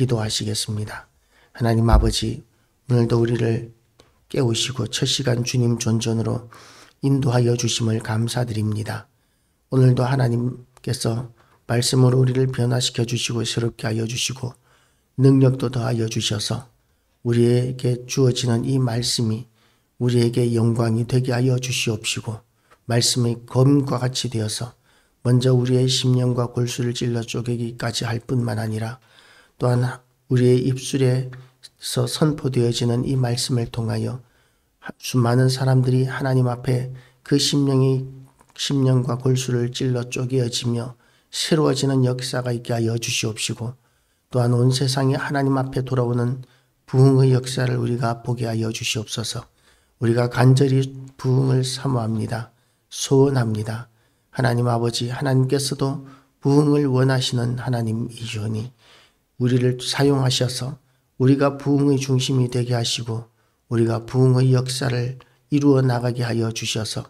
기도하시겠습니다. 하나님 아버지, 오늘도 우리를 깨우시고 첫 시간 주님 존전으로 인도하여 주심을 감사드립니다. 오늘도 하나님께서 말씀으로 우리를 변화시켜 주시고 새롭게 하여 주시고 능력도 더하여 주셔서 우리에게 주어지는 이 말씀이 우리에게 영광이 되게 하여 주시옵시고 말씀이 검과 같이 되어서 먼저 우리의 심령과 골수를 찔러 쪼개기까지 할 뿐만 아니라 또한 우리의 입술에서 선포되어지는 이 말씀을 통하여 수많은 사람들이 하나님 앞에 그 심령과 골수를 찔러 쪼개어지며 새로워지는 역사가 있게 하여 주시옵시고 또한 온 세상이 하나님 앞에 돌아오는 부흥의 역사를 우리가 보게 하여 주시옵소서. 우리가 간절히 부흥을 사모합니다. 소원합니다. 하나님 아버지, 하나님께서도 부흥을 원하시는 하나님이시오니 우리를 사용하셔서 우리가 부흥의 중심이 되게 하시고 우리가 부흥의 역사를 이루어 나가게 하여 주셔서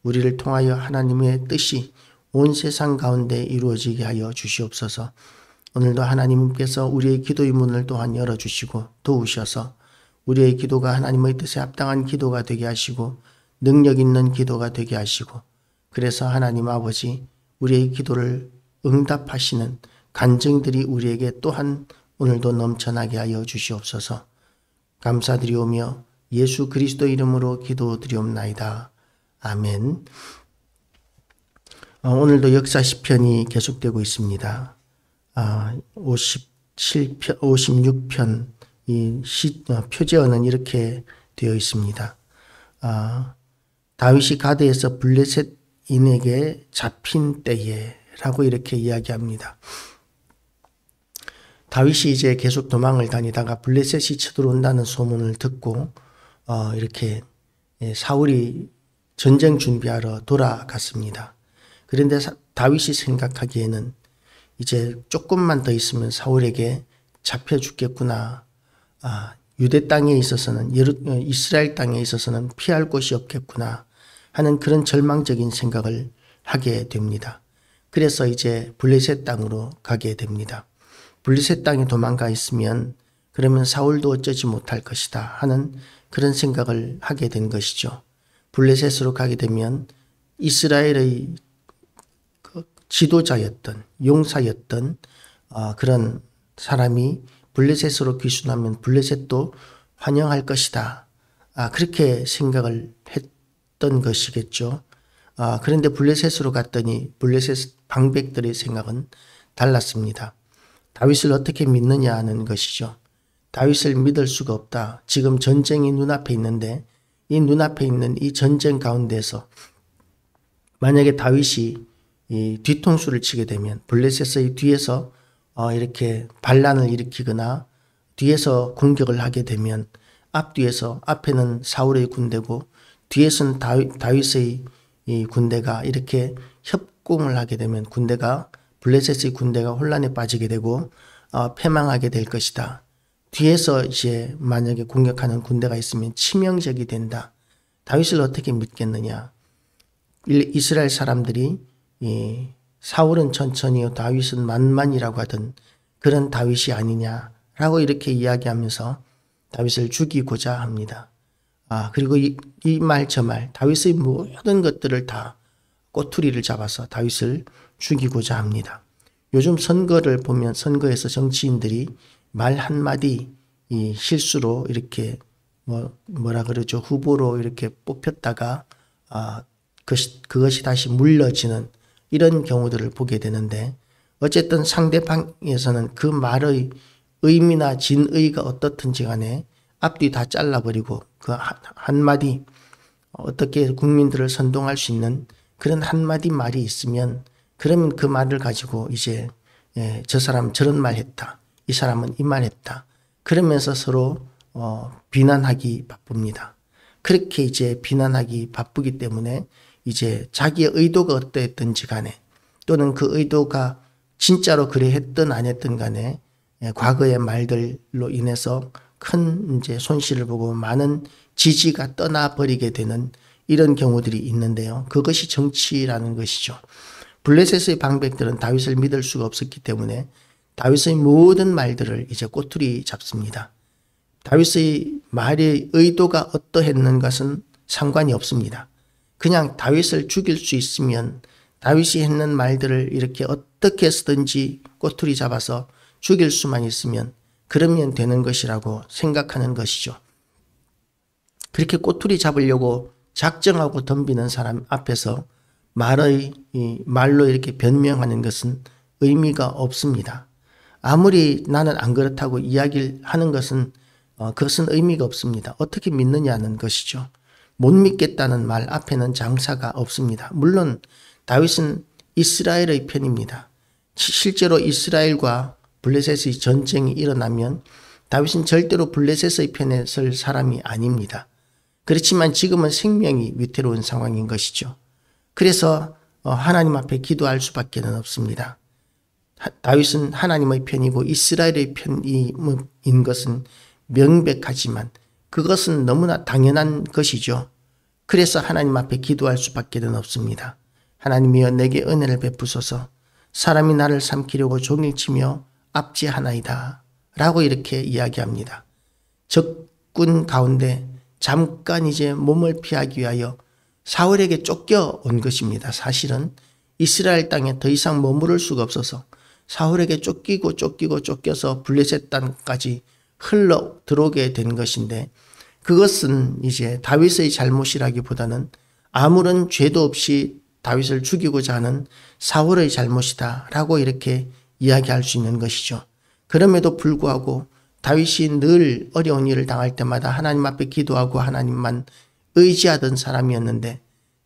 우리를 통하여 하나님의 뜻이 온 세상 가운데 이루어지게 하여 주시옵소서. 오늘도 하나님께서 우리의 기도의 문을 또한 열어주시고 도우셔서 우리의 기도가 하나님의 뜻에 합당한 기도가 되게 하시고 능력 있는 기도가 되게 하시고 그래서 하나님 아버지 우리의 기도를 응답하시는 간증들이 우리에게 또한 오늘도 넘쳐나게 하여 주시옵소서. 감사드리오며 예수 그리스도 이름으로 기도드리옵나이다. 아멘. 오늘도 역사 시편이 계속되고 있습니다. 56편 이 표제어는 이렇게 되어 있습니다. 다윗이 가드에서 블레셋인에게 잡힌 때에 라고 이렇게 이야기합니다. 다윗이 이제 계속 도망을 다니다가 블레셋이 쳐들어온다는 소문을 듣고 이렇게 사울이 전쟁 준비하러 돌아갔습니다. 그런데 다윗이 생각하기에는 이제 조금만 더 있으면 사울에게 잡혀 죽겠구나. 유대 땅에 있어서는 이스라엘 땅에 있어서는 피할 곳이 없겠구나 하는 그런 절망적인 생각을 하게 됩니다. 그래서 이제 블레셋 땅으로 가게 됩니다. 블레셋 땅에 도망가 있으면 그러면 사울도 어쩌지 못할 것이다 하는 그런 생각을 하게 된 것이죠. 블레셋으로 가게 되면 이스라엘의 지도자였던 용사였던 그런 사람이 블레셋으로 귀순하면 블레셋도 환영할 것이다. 그렇게 생각을 했던 것이겠죠. 그런데 블레셋으로 갔더니 블레셋 방백들의 생각은 달랐습니다. 다윗을 어떻게 믿느냐 하는 것이죠. 다윗을 믿을 수가 없다. 지금 전쟁이 눈앞에 있는데 이 눈앞에 있는 이 전쟁 가운데서 만약에 다윗이 이 뒤통수를 치게 되면 블레셋의 뒤에서 이렇게 반란을 일으키거나 뒤에서 공격을 하게 되면 앞뒤에서 앞에는 사울의 군대고 뒤에서는 다윗의 이 군대가 이렇게 협공을 하게 되면 블레셋의 군대가 혼란에 빠지게 되고 패망하게 될 것이다. 뒤에서 이제 만약에 공격하는 군대가 있으면 치명적이 된다. 다윗을 어떻게 믿겠느냐. 이스라엘 사람들이 사울은 천천히요 다윗은 만만이라고 하던 그런 다윗이 아니냐라고 이렇게 이야기하면서 다윗을 죽이고자 합니다. 그리고 이 말 저 말 다윗의 모든 것들을 다 꼬투리를 잡아서 다윗을 죽이고자 합니다. 요즘 선거를 보면 선거에서 정치인들이 말 한마디 실수로 이렇게 뭐라 그러죠? 후보로 이렇게 뽑혔다가 그것이 다시 물러지는 이런 경우들을 보게 되는데 어쨌든 상대방에서는 그 말의 의미나 진의가 어떻든지 간에 앞뒤 다 잘라버리고 그 한마디 어떻게 국민들을 선동할 수 있는 그런 한마디 말이 있으면 그러면 그 말을 가지고 이제 저 사람 저런 말 했다. 이 사람은 이 말 했다. 그러면서 서로 비난하기 바쁩니다. 그렇게 이제 비난하기 바쁘기 때문에 이제 자기의 의도가 어떠했든지 간에 또는 그 의도가 진짜로 그래 했든 안 했든 간에 과거의 말들로 인해서 큰 이제 손실을 보고 많은 지지가 떠나버리게 되는 이런 경우들이 있는데요. 그것이 정치라는 것이죠. 블레셋의 방백들은 다윗을 믿을 수가 없었기 때문에 다윗의 모든 말들을 이제 꼬투리 잡습니다. 다윗의 말의 의도가 어떠했는 것은 상관이 없습니다. 그냥 다윗을 죽일 수 있으면 다윗이 했는 말들을 이렇게 어떻게 해서든지 꼬투리 잡아서 죽일 수만 있으면 그러면 되는 것이라고 생각하는 것이죠. 그렇게 꼬투리 잡으려고 작정하고 덤비는 사람 앞에서 말로 이렇게 변명하는 것은 의미가 없습니다. 아무리 나는 안 그렇다고 이야기를 하는 것은 그것은 의미가 없습니다. 어떻게 믿느냐는 것이죠. 못 믿겠다는 말 앞에는 장사가 없습니다. 물론 다윗은 이스라엘의 편입니다. 실제로 이스라엘과 블레셋의 전쟁이 일어나면 다윗은 절대로 블레셋의 편에 설 사람이 아닙니다. 그렇지만 지금은 생명이 위태로운 상황인 것이죠. 그래서 하나님 앞에 기도할 수밖에 없습니다. 다윗은 하나님의 편이고 이스라엘의 편인 것은 명백하지만 그것은 너무나 당연한 것이죠. 그래서 하나님 앞에 기도할 수밖에 없습니다. 하나님이여 내게 은혜를 베푸소서. 사람이 나를 삼키려고 종일치며 압제하나이다 라고 이렇게 이야기합니다. 적군 가운데 잠깐 이제 몸을 피하기 위하여 사울에게 쫓겨온 것입니다. 사실은 이스라엘 땅에 더 이상 머무를 수가 없어서 사울에게 쫓겨서 블레셋 땅까지 흘러 들어오게 된 것인데 그것은 이제 다윗의 잘못이라기보다는 아무런 죄도 없이 다윗을 죽이고자 하는 사울의 잘못이다 라고 이렇게 이야기할 수 있는 것이죠. 그럼에도 불구하고 다윗이 늘 어려운 일을 당할 때마다 하나님 앞에 기도하고 하나님만 의지하던 사람이었는데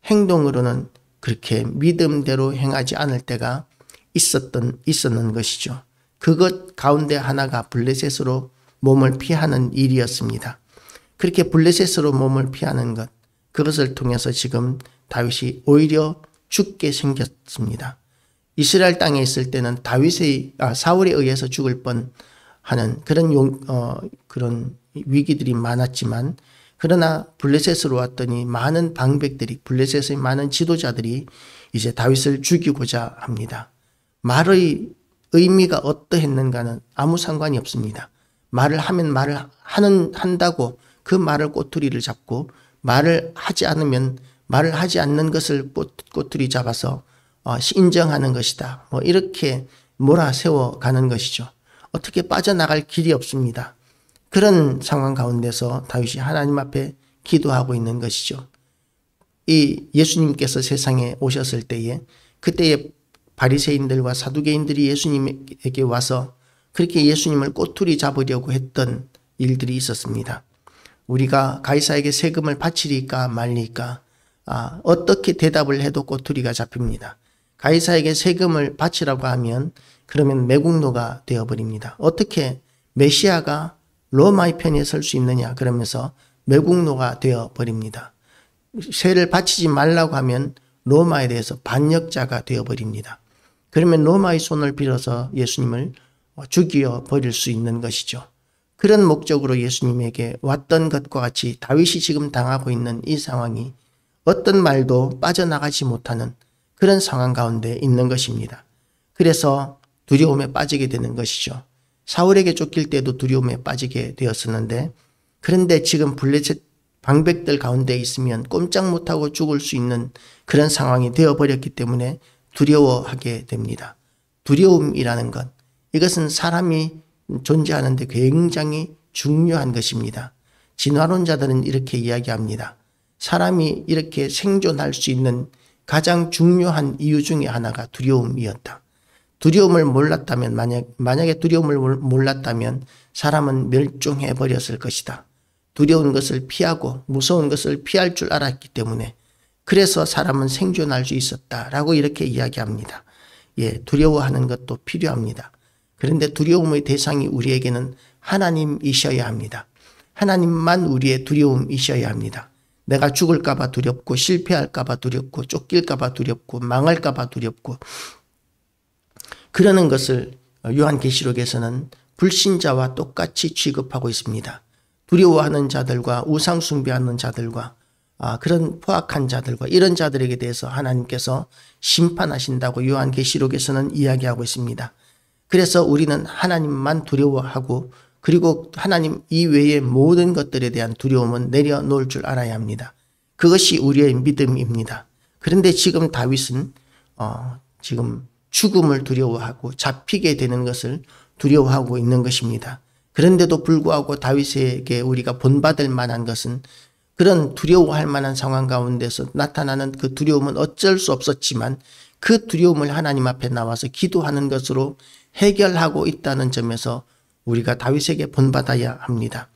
행동으로는 그렇게 믿음대로 행하지 않을 때가 있었는 것이죠. 그것 가운데 하나가 블레셋으로 몸을 피하는 일이었습니다. 그렇게 블레셋으로 몸을 피하는 것, 그것을 통해서 지금 다윗이 오히려 죽게 생겼습니다. 이스라엘 땅에 있을 때는 사울에 의해서 죽을 뻔하는 그런 위기들이 많았지만 그러나 블레셋으로 왔더니 많은 방백들이 블레셋의 많은 지도자들이 이제 다윗을 죽이고자 합니다. 말의 의미가 어떠했는가는 아무 상관이 없습니다. 말을 하면 한다고 그 말을 꼬투리를 잡고 말을 하지 않는 것을 꼬투리 잡아서 인정하는 것이다. 이렇게 몰아세워 가는 것이죠. 어떻게 빠져나갈 길이 없습니다. 그런 상황 가운데서 다윗이 하나님 앞에 기도하고 있는 것이죠. 이 예수님께서 세상에 오셨을 때에 그때의 바리새인들과 사두개인들이 예수님에게 와서 그렇게 예수님을 꼬투리 잡으려고 했던 일들이 있었습니다. 우리가 가이사에게 세금을 바치리까 말리까 어떻게 대답을 해도 꼬투리가 잡힙니다. 가이사에게 세금을 바치라고 하면 그러면 매국노가 되어버립니다. 어떻게 메시아가 로마의 편에 설 수 있느냐 그러면서 매국노가 되어버립니다. 세를 바치지 말라고 하면 로마에 대해서 반역자가 되어버립니다. 그러면 로마의 손을 빌어서 예수님을 죽여 버릴 수 있는 것이죠. 그런 목적으로 예수님에게 왔던 것과 같이 다윗이 지금 당하고 있는 이 상황이 어떤 말도 빠져나가지 못하는 그런 상황 가운데 있는 것입니다. 그래서 두려움에 빠지게 되는 것이죠. 사울에게 쫓길 때도 두려움에 빠지게 되었었는데 그런데 지금 블레셋 방백들 가운데 있으면 꼼짝 못하고 죽을 수 있는 그런 상황이 되어버렸기 때문에 두려워하게 됩니다. 두려움이라는 것, 이것은 사람이 존재하는데 굉장히 중요한 것입니다. 진화론자들은 이렇게 이야기합니다. 사람이 이렇게 생존할 수 있는 가장 중요한 이유 중에 하나가 두려움이었다. 두려움을 몰랐다면 만약에 두려움을 몰랐다면 사람은 멸종해 버렸을 것이다. 두려운 것을 피하고 무서운 것을 피할 줄 알았기 때문에 그래서 사람은 생존할 수 있었다라고 이렇게 이야기합니다. 두려워하는 것도 필요합니다. 그런데 두려움의 대상이 우리에게는 하나님이셔야 합니다. 하나님만 우리의 두려움이셔야 합니다. 내가 죽을까 봐 두렵고 실패할까 봐 두렵고 쫓길까 봐 두렵고 망할까 봐 두렵고 그러는 것을 요한계시록에서는 불신자와 똑같이 취급하고 있습니다. 두려워하는 자들과 우상 숭배하는 자들과 그런 포악한 자들과 이런 자들에게 대해서 하나님께서 심판하신다고 요한계시록에서는 이야기하고 있습니다. 그래서 우리는 하나님만 두려워하고 그리고 하나님 이외의 모든 것들에 대한 두려움은 내려놓을 줄 알아야 합니다. 그것이 우리의 믿음입니다. 그런데 지금 다윗은 지금 죽음을 두려워하고 잡히게 되는 것을 두려워하고 있는 것입니다. 그런데도 불구하고 다윗에게 우리가 본받을 만한 것은 그런 두려워할 만한 상황 가운데서 나타나는 그 두려움은 어쩔 수 없었지만 그 두려움을 하나님 앞에 나와서 기도하는 것으로 해결하고 있다는 점에서 우리가 다윗에게 본받아야 합니다.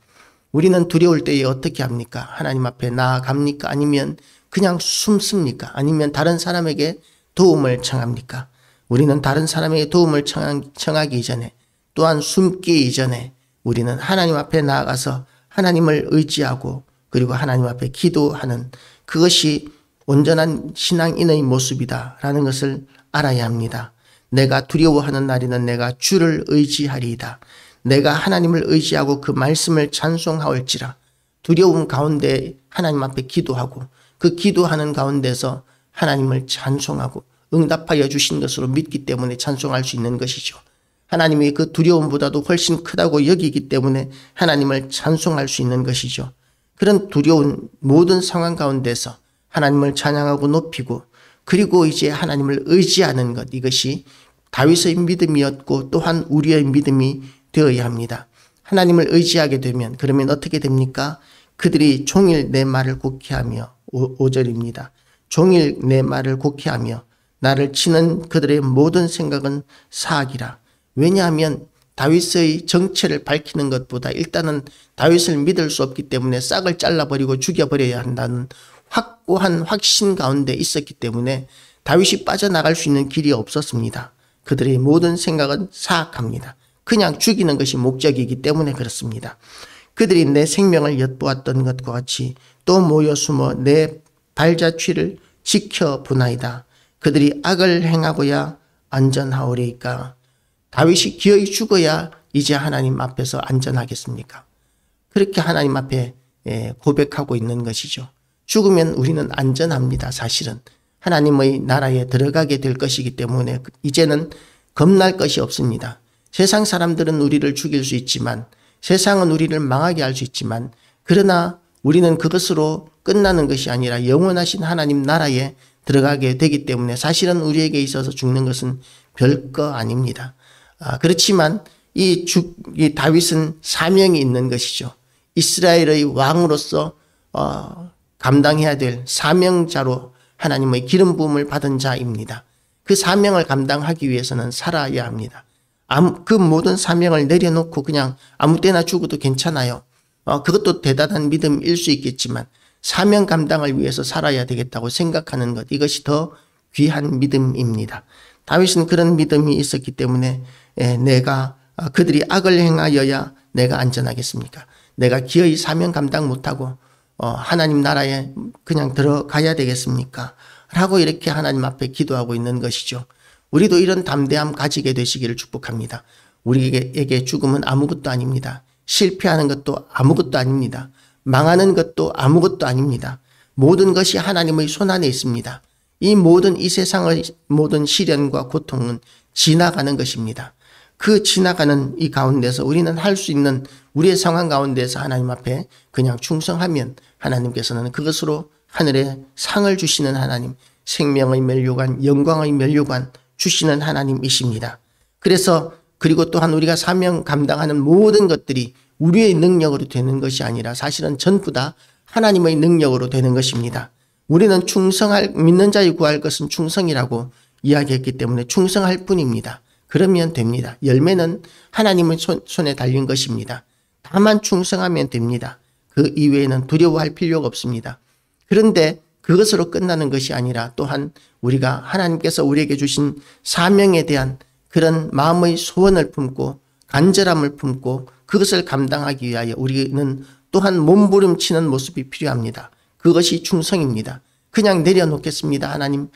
우리는 두려울 때에 어떻게 합니까? 하나님 앞에 나아갑니까? 아니면 그냥 숨습니까? 아니면 다른 사람에게 도움을 청합니까? 우리는 다른 사람에게 도움을 청하기 이전에 또한 숨기 이전에 우리는 하나님 앞에 나아가서 하나님을 의지하고 그리고 하나님 앞에 기도하는 그것이 온전한 신앙인의 모습이다라는 것을 알아야 합니다. 내가 두려워하는 날에는 내가 주를 의지하리이다. 내가 하나님을 의지하고 그 말씀을 찬송하올지라. 두려움 가운데 하나님 앞에 기도하고 그 기도하는 가운데서 하나님을 찬송하고 응답하여 주신 것으로 믿기 때문에 찬송할 수 있는 것이죠. 하나님이 그 두려움보다도 훨씬 크다고 여기기 때문에 하나님을 찬송할 수 있는 것이죠. 그런 두려운 모든 상황 가운데서 하나님을 찬양하고 높이고 그리고 이제 하나님을 의지하는 것, 이것이 다윗의 믿음이었고 또한 우리의 믿음이 되어야 합니다. 하나님을 의지하게 되면 그러면 어떻게 됩니까? 그들이 종일 내 말을 곡해하며 5절입니다. 종일 내 말을 곡해하며 나를 치는 그들의 모든 생각은 사악이라. 왜냐하면 다윗의 정체를 밝히는 것보다 일단은 다윗을 믿을 수 없기 때문에 싹을 잘라버리고 죽여버려야 한다는 확고한 확신 가운데 있었기 때문에 다윗이 빠져나갈 수 있는 길이 없었습니다. 그들의 모든 생각은 사악합니다. 그냥 죽이는 것이 목적이기 때문에 그렇습니다. 그들이 내 생명을 엿보았던 것과 같이 또 모여 숨어 내 발자취를 지켜보나이다. 그들이 악을 행하고야 안전하오리이까. 다윗이 기어이 죽어야 이제 하나님 앞에서 안전하겠습니까? 그렇게 하나님 앞에 고백하고 있는 것이죠. 죽으면 우리는 안전합니다. 사실은 하나님의 나라에 들어가게 될 것이기 때문에 이제는 겁날 것이 없습니다. 세상 사람들은 우리를 죽일 수 있지만 세상은 우리를 망하게 할 수 있지만 그러나 우리는 그것으로 끝나는 것이 아니라 영원하신 하나님 나라에 들어가게 되기 때문에 사실은 우리에게 있어서 죽는 것은 별거 아닙니다. 그렇지만 이 다윗은 사명이 있는 것이죠. 이스라엘의 왕으로서 감당해야 될 사명자로 하나님의 기름 부음을 받은 자입니다. 그 사명을 감당하기 위해서는 살아야 합니다. 그 모든 사명을 내려놓고 그냥 아무 때나 죽어도 괜찮아요. 그것도 대단한 믿음일 수 있겠지만 사명 감당을 위해서 살아야 되겠다고 생각하는 것, 이것이 더 귀한 믿음입니다. 다윗은 그런 믿음이 있었기 때문에 내가 그들이 악을 행하여야 내가 안전하겠습니까? 내가 기어이 사명 감당 못하고 하나님 나라에 그냥 들어가야 되겠습니까? 라고 이렇게 하나님 앞에 기도하고 있는 것이죠. 우리도 이런 담대함 가지게 되시기를 축복합니다. 우리에게 죽음은 아무것도 아닙니다. 실패하는 것도 아무것도 아닙니다. 망하는 것도 아무것도 아닙니다. 모든 것이 하나님의 손안에 있습니다. 이 세상의 모든 시련과 고통은 지나가는 것입니다. 그 지나가는 이 가운데서 우리는 할 수 있는 우리의 상황 가운데서 하나님 앞에 그냥 충성하면 하나님께서는 그것으로 하늘에 상을 주시는 하나님, 생명의 면류관, 영광의 면류관 주시는 하나님이십니다. 그래서 그리고 또한 우리가 사명 감당하는 모든 것들이 우리의 능력으로 되는 것이 아니라 사실은 전부 다 하나님의 능력으로 되는 것입니다. 우리는 믿는 자의 구할 것은 충성이라고 이야기했기 때문에 충성할 뿐입니다. 그러면 됩니다. 열매는 하나님의 손에 달린 것입니다. 다만 충성하면 됩니다. 그 이외에는 두려워할 필요가 없습니다. 그런데 그것으로 끝나는 것이 아니라 또한 우리가 하나님께서 우리에게 주신 사명에 대한 그런 마음의 소원을 품고 간절함을 품고 그것을 감당하기 위하여 우리는 또한 몸부림치는 모습이 필요합니다. 그것이 충성입니다. 그냥 내려놓겠습니다. 하나님,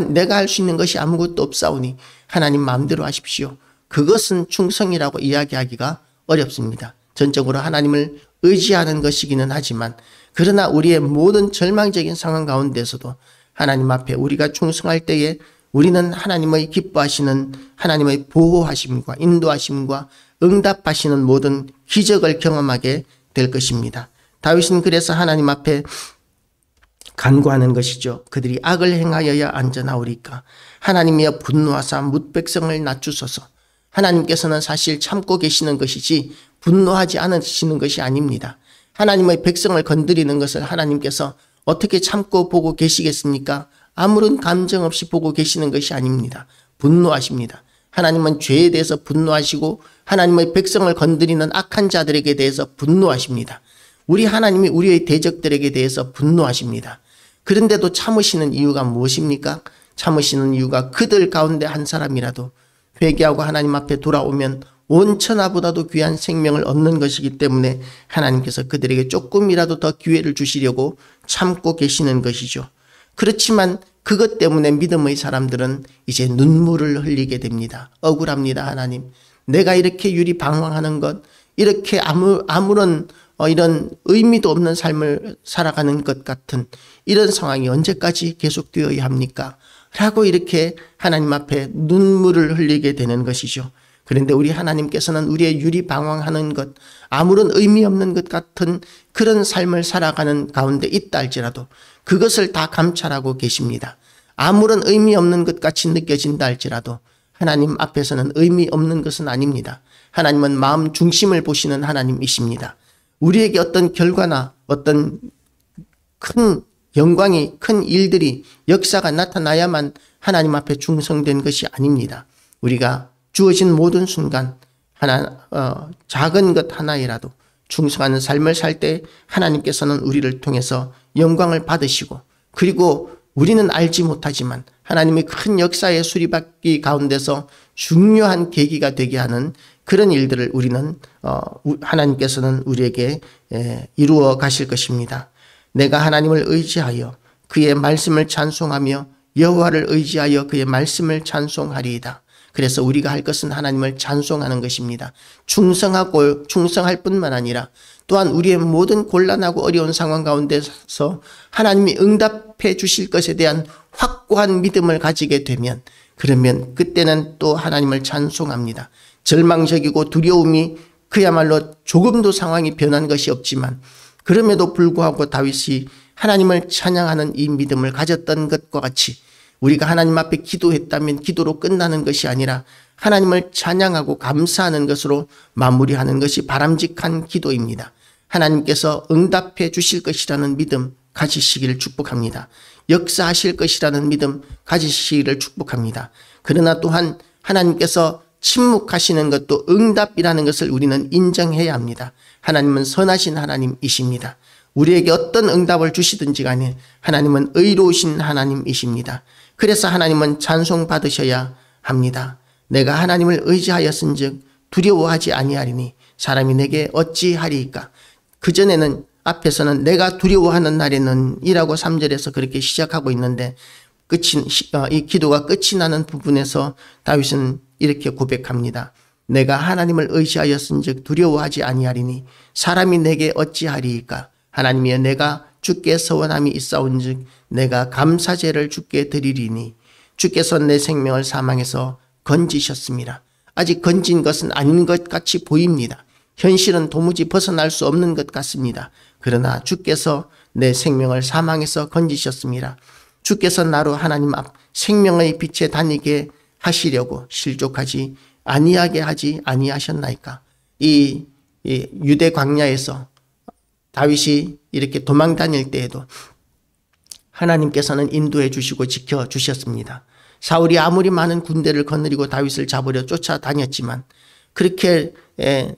내가 할 수 있는 것이 아무것도 없사오니 하나님 마음대로 하십시오. 그것은 충성이라고 이야기하기가 어렵습니다. 전적으로 하나님을 의지하는 것이기는 하지만 그러나 우리의 모든 절망적인 상황 가운데서도 하나님 앞에 우리가 충성할 때에 우리는 하나님의 기뻐하시는 하나님의 보호하심과 인도하심과 응답하시는 모든 기적을 경험하게 될 것입니다. 다윗은 그래서 하나님 앞에 간구하는 것이죠. 그들이 악을 행하여야 안전하오리까. 하나님이여 분노하사 뭇 백성을 낮추소서. 하나님께서는 사실 참고 계시는 것이지 분노하지 않으시는 것이 아닙니다. 하나님의 백성을 건드리는 것을 하나님께서 어떻게 참고 보고 계시겠습니까? 아무런 감정 없이 보고 계시는 것이 아닙니다. 분노하십니다. 하나님은 죄에 대해서 분노하시고 하나님의 백성을 건드리는 악한 자들에게 대해서 분노하십니다. 우리 하나님이 우리의 대적들에게 대해서 분노하십니다. 그런데도 참으시는 이유가 무엇입니까? 참으시는 이유가 그들 가운데 한 사람이라도 회개하고 하나님 앞에 돌아오면 온 천하보다도 귀한 생명을 얻는 것이기 때문에 하나님께서 그들에게 조금이라도 더 기회를 주시려고 참고 계시는 것이죠. 그렇지만 그것 때문에 믿음의 사람들은 이제 눈물을 흘리게 됩니다. 억울합니다. 하나님, 내가 이렇게 유리방황하는 것, 이렇게 아무런 이런 의미도 없는 삶을 살아가는 것 같은 이런 상황이 언제까지 계속되어야 합니까? 라고 이렇게 하나님 앞에 눈물을 흘리게 되는 것이죠. 그런데 우리 하나님께서는 우리의 유리방황하는 것, 아무런 의미 없는 것 같은 그런 삶을 살아가는 가운데 있다 할지라도 그것을 다 감찰하고 계십니다. 아무런 의미 없는 것 같이 느껴진다 할지라도 하나님 앞에서는 의미 없는 것은 아닙니다. 하나님은 마음 중심을 보시는 하나님이십니다. 우리에게 어떤 결과나 어떤 큰 영광이, 큰 일들이, 역사가 나타나야만 하나님 앞에 충성된 것이 아닙니다. 우리가 주어진 모든 순간 작은 것 하나이라도 충성하는 삶을 살 때 하나님께서는 우리를 통해서 영광을 받으시고, 그리고 우리는 알지 못하지만 하나님의 큰 역사의 수리받기 가운데서 중요한 계기가 되게 하는 그런 일들을 우리는 하나님께서는 우리에게 이루어 가실 것입니다. 내가 하나님을 의지하여 그의 말씀을 찬송하며 여호와를 의지하여 그의 말씀을 찬송하리이다. 그래서 우리가 할 것은 하나님을 찬송하는 것입니다. 충성할 뿐만 아니라 또한 우리의 모든 곤란하고 어려운 상황 가운데서 하나님이 응답해 주실 것에 대한 확고한 믿음을 가지게 되면, 그러면 그때는 또 하나님을 찬송합니다. 절망적이고 두려움이 그야말로 조금도 상황이 변한 것이 없지만 그럼에도 불구하고 다윗이 하나님을 찬양하는 이 믿음을 가졌던 것과 같이 우리가 하나님 앞에 기도했다면 기도로 끝나는 것이 아니라 하나님을 찬양하고 감사하는 것으로 마무리하는 것이 바람직한 기도입니다. 하나님께서 응답해 주실 것이라는 믿음 가지시기를 축복합니다. 역사하실 것이라는 믿음 가지시기를 축복합니다. 그러나 또한 하나님께서 침묵하시는 것도 응답이라는 것을 우리는 인정해야 합니다. 하나님은 선하신 하나님이십니다. 우리에게 어떤 응답을 주시든지 간에 하나님은 의로우신 하나님이십니다. 그래서 하나님은 찬송받으셔야 합니다. 내가 하나님을 의지하였은즉 두려워하지 아니하리니 사람이 내게 어찌하리이까. 그전에는 앞에서는 내가 두려워하는 날에는 이라고 3절에서 그렇게 시작하고 있는데 이 기도가 끝이 나는 부분에서 다윗은 이렇게 고백합니다. 내가 하나님을 의지하였은즉 두려워하지 아니하리니 사람이 내게 어찌하리이까. 하나님이여 내가 주께 서원함이 있사온즉 내가 감사제를 주께 드리리니 주께서 내 생명을 사망에서 건지셨습니다. 아직 건진 것은 아닌 것 같이 보입니다. 현실은 도무지 벗어날 수 없는 것 같습니다. 그러나 주께서 내 생명을 사망에서 건지셨습니다. 주께서 나로 하나님 앞 생명의 빛에 다니게 하시려고 실족하지 아니하게 하지 아니하셨나이까. 이 유대 광야에서 다윗이 이렇게 도망 다닐 때에도 하나님께서는 인도해 주시고 지켜 주셨습니다. 사울이 아무리 많은 군대를 거느리고 다윗을 잡으려 쫓아다녔지만 그렇게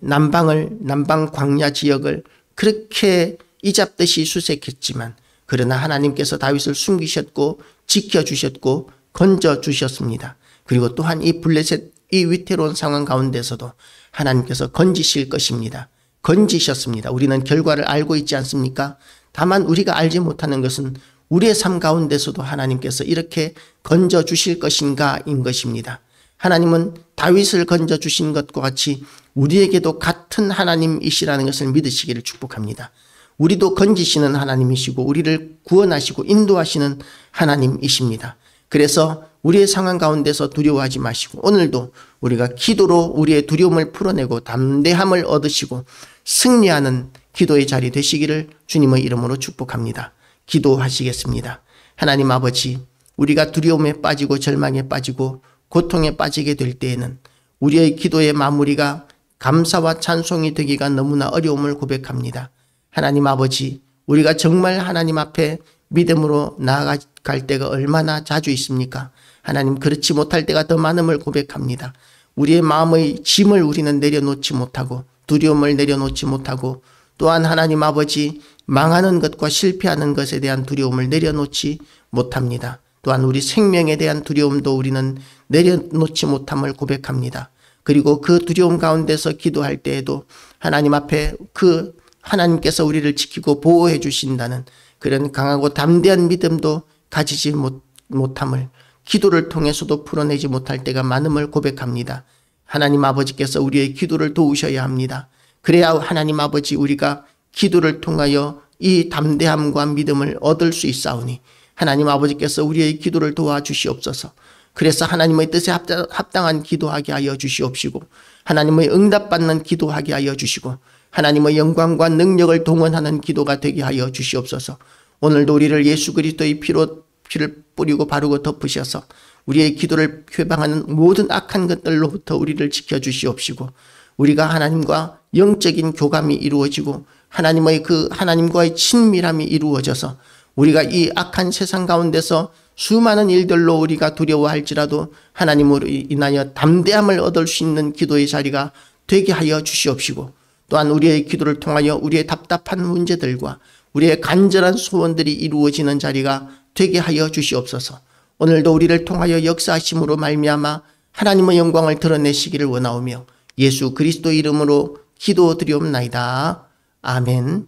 남방 광야 지역을 그렇게 이잡듯이 수색했지만 그러나 하나님께서 다윗을 숨기셨고 지켜주셨고 건져주셨습니다. 그리고 또한 이 블레셋 이 위태로운 상황 가운데서도 하나님께서 건지실 것입니다. 건지셨습니다. 우리는 결과를 알고 있지 않습니까? 다만 우리가 알지 못하는 것은 우리의 삶 가운데서도 하나님께서 이렇게 건져주실 것인가인 것입니다. 하나님은 다윗을 건져주신 것과 같이 우리에게도 같은 하나님이시라는 것을 믿으시기를 축복합니다. 우리도 건지시는 하나님이시고 우리를 구원하시고 인도하시는 하나님이십니다. 그래서 우리의 상황 가운데서 두려워하지 마시고 오늘도 우리가 기도로 우리의 두려움을 풀어내고 담대함을 얻으시고 승리하는 기도의 자리 되시기를 주님의 이름으로 축복합니다. 기도하시겠습니다. 하나님 아버지, 우리가 두려움에 빠지고 절망에 빠지고 고통에 빠지게 될 때에는 우리의 기도의 마무리가 감사와 찬송이 되기가 너무나 어려움을 고백합니다. 하나님 아버지, 우리가 정말 하나님 앞에 믿음으로 나아갈 때가 얼마나 자주 있습니까? 하나님, 그렇지 못할 때가 더 많음을 고백합니다. 우리의 마음의 짐을 우리는 내려놓지 못하고 두려움을 내려놓지 못하고 또한 하나님 아버지, 망하는 것과 실패하는 것에 대한 두려움을 내려놓지 못합니다. 또한 우리 생명에 대한 두려움도 우리는 내려놓지 못함을 고백합니다. 그리고 그 두려움 가운데서 기도할 때에도 하나님 앞에 그 하나님께서 우리를 지키고 보호해 주신다는 그런 강하고 담대한 믿음도 가지지 못함을 기도를 통해서도 풀어내지 못할 때가 많음을 고백합니다. 하나님 아버지께서 우리의 기도를 도우셔야 합니다. 그래야 하나님 아버지, 우리가 기도를 통하여 이 담대함과 믿음을 얻을 수 있사오니 하나님 아버지께서 우리의 기도를 도와주시옵소서. 그래서 하나님의 뜻에 합당한 기도하게 하여 주시옵시고 하나님의 응답받는 기도하게 하여 주시고 하나님의 영광과 능력을 동원하는 기도가 되게 하여 주시옵소서. 오늘도 우리를 예수 그리스도의 피를 뿌리고 바르고 덮으셔서 우리의 기도를 회방하는 모든 악한 것들로부터 우리를 지켜주시옵시고 우리가 하나님과 영적인 교감이 이루어지고 하나님과의 친밀함이 이루어져서 우리가 이 악한 세상 가운데서 수많은 일들로 우리가 두려워할지라도 하나님으로 인하여 담대함을 얻을 수 있는 기도의 자리가 되게 하여 주시옵시고 또한 우리의 기도를 통하여 우리의 답답한 문제들과 우리의 간절한 소원들이 이루어지는 자리가 되게 하여 주시옵소서. 오늘도 우리를 통하여 역사하심으로 말미암아 하나님의 영광을 드러내시기를 원하오며 예수 그리스도 이름으로 기도드리옵나이다. 아멘.